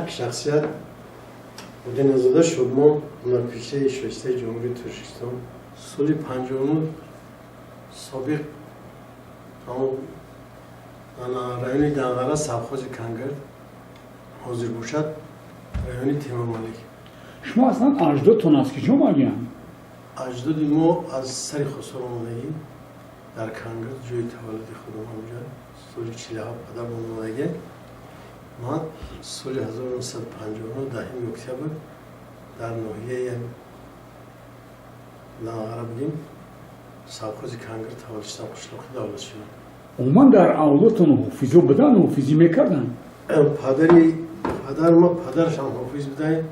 یک شخصیت بودن نزده شد ما هنرپیشه شایسته جمهوری ترکستان سال 59 سابق اما رایون دنغره سبخوز کنگرد حاضر باشد رایون تیمور ملک. شما اصلا اجدادتون از کجا آمدین؟ اجداد ما از سر خسرو آمدگی در کنگرد جای تولد خودم همونجا سال 47 پدر آمدگی من سال 1959 دهم اکتبر در ناحیه دنغره بودیم سبخوز کنگرد تولد شدم قشلاق دولت شدم. عموما در اولادتون حافظی بدن و حافظی میکردن؟ پدرش هم حافظ بوده،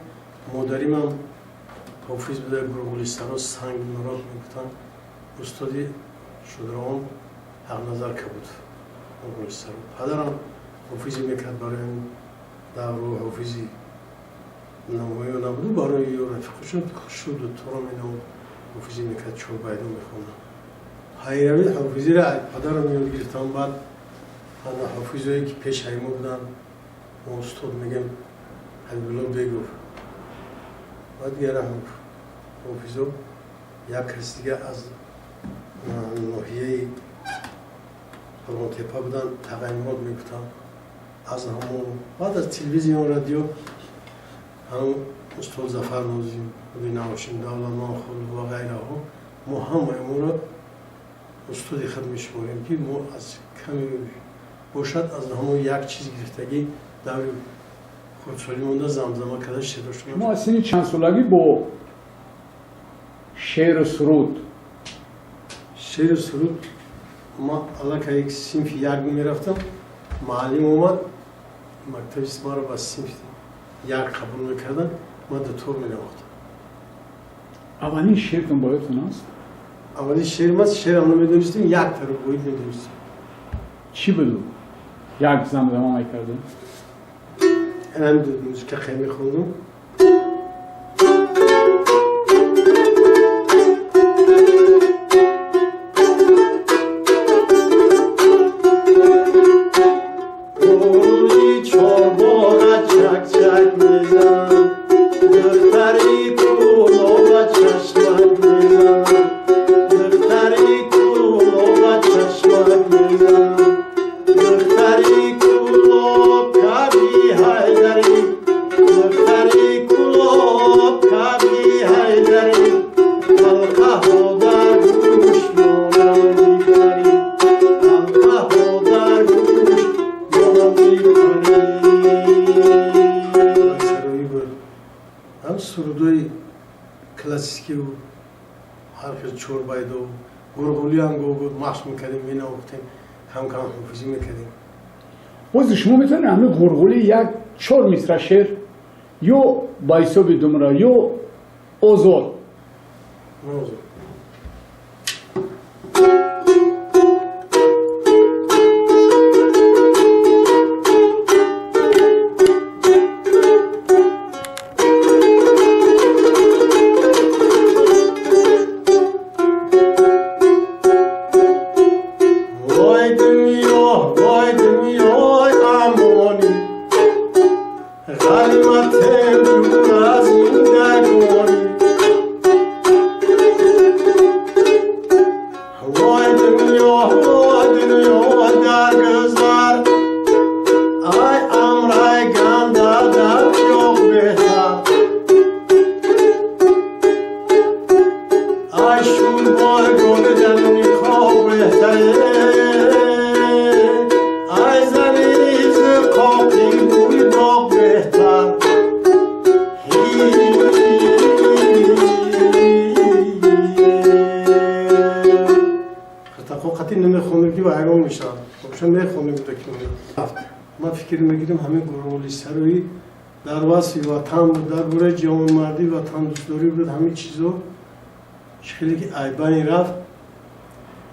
مادریم هم حافظ بوده، گرگولی سرا سنگ مراد میگفتن استادی شدران حق نظر که بود گرگولی سرا. پدرم حافظی میکرد برای این دور حافظی نمایی و نبود برای رفیقشون شد و تو را مینام حافظی میکرد چور بایدو میخوندم. حیروی حافظی را پدرم یاد گرفتم بعد من حافظایی که پیش ایما بودن ما استاد میگم حبیبالله بگفت بعد گرم حافظو یک کس دیگه از ناحیه پروان تپه بودن تقییمات میگفتن از همون بعد از تلویزیون رادیو هم استاد ظفر نازیم بودی نواشین دولمان خود و غیره ها ما هم ایمون را استادی خود میشماریم که ما از کمی باشد از همون یک چیز گرفتگی در خودسالی مونده زمزمه کرده شعر شما. ما از سنی چند سالگی با شعر و سرود شعر و سرود ما الله که یک صنف یک میرفتم معلم اومد مکتب ما رو با صنف یک قبول میکردن ما دو طور میرفتم. اولین شعرتون با یادتون است؟ اولین شعر ما شعر هم نمیدونستیم یک طرف باید میدونستیم. چی بود؟ یک زمزمه میکردیم؟ این هم دو موسیقی خیلی خوندم. سرودای کلاسیکی و حرف چور باید و گرگولی هم بود مخش میکردیم مینا وقتیم هم حافظی میکردیم. باز شما میتونید همه گرگولی یک 4 مصرع شعر یا با حساب دمره یا آزاد ما فکر میگیریم همه گرگولی سرایی در واسه وطن بود در برای جوانمردی وطن دوستداری بود همه چیزو خیلی که عیبانی رفت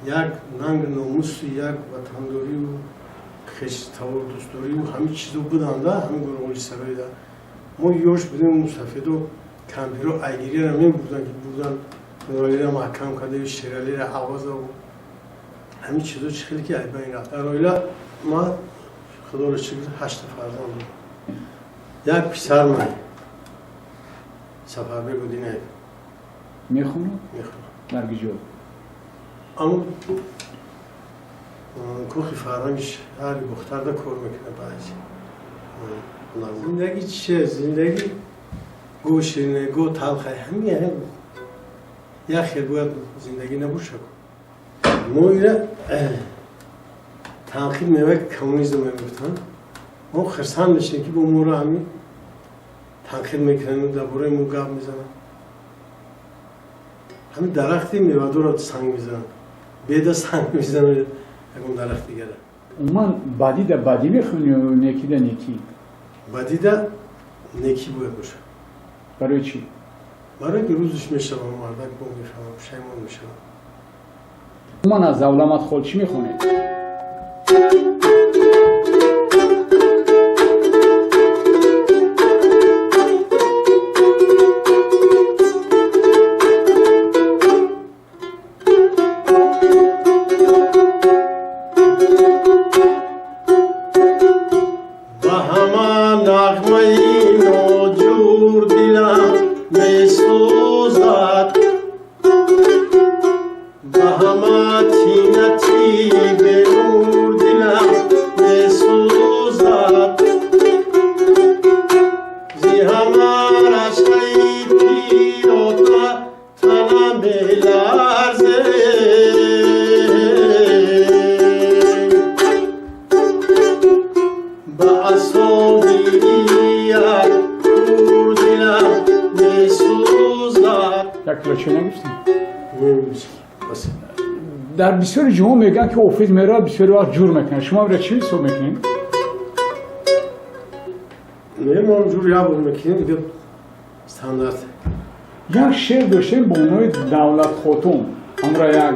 یک ننگ ناموس یک وطنداری و خشت‌تور دوستداری و همه چیزو بودن ده همه گرگولی سرایی ده ما یوش بودیم سفید و کمپیر و ایگیری را می بودن که بودن نورالی را محکم کرده و شیرالی را عوض و همه چیزو خیلی که عیبانی رفت در آیله ما خدا رو شکر 8 فرزند بود. یک پسر من سفر بگو دینه میخونم میخونم مرگی جو اما کوخی فرانگش هر بختر دا کار میکنه بعضی زندگی چیه؟ زندگی گو شیرینه گو تلخه همیه هم یخی باید زندگی نبوشه ما ایره تنقید میوه که کمونیزم میگفتن ما خرسان میشیم که با مورا همین تنقید میکنن در برای مو گاب میزنن همین درختی میوه دو را سنگ میزنن بیده سنگ میزنن یکم درخت دیگره من بعدی دا بعدی میخونی و نیکی دا نیکی بعدی دا نیکی باید باشه برای چی؟ برای که روزش میشم مردک با میشم شیمان میشم من از دولمت خود چی میخونی؟ در بسیاری جمعه میگن که اوفیز میره بسیاری وقت جور میکنه شما برای چی حساب میکنین؟ ما جور یا بود میکنیم دیگه استاندارد یک شعر داشتیم با اونوی دولت خاتون همراه یک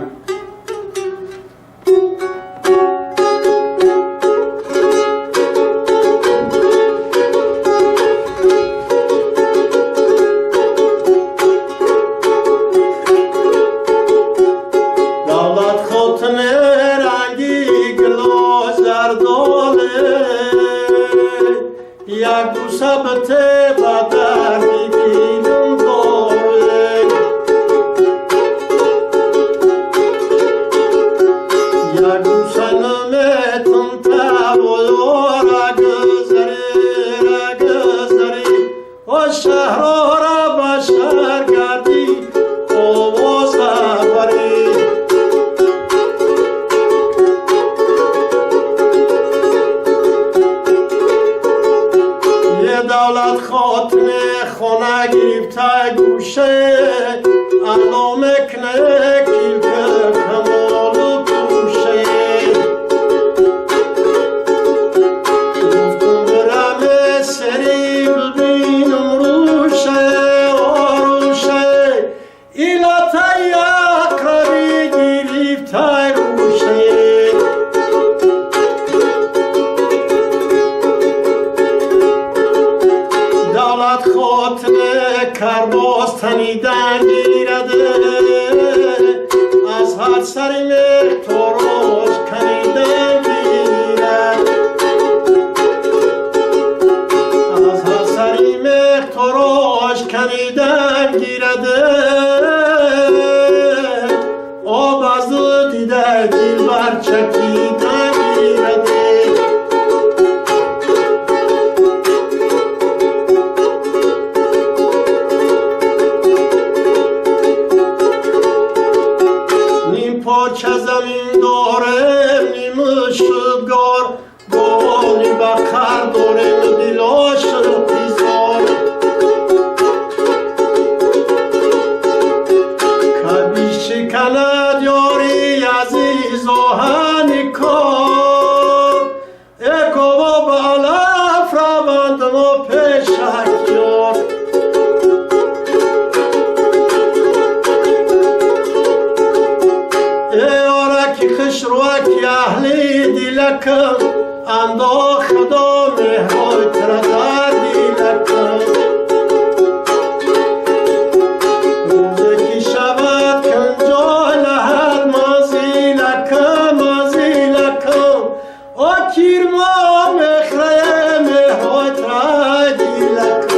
Kirma mehre mehot radil Yak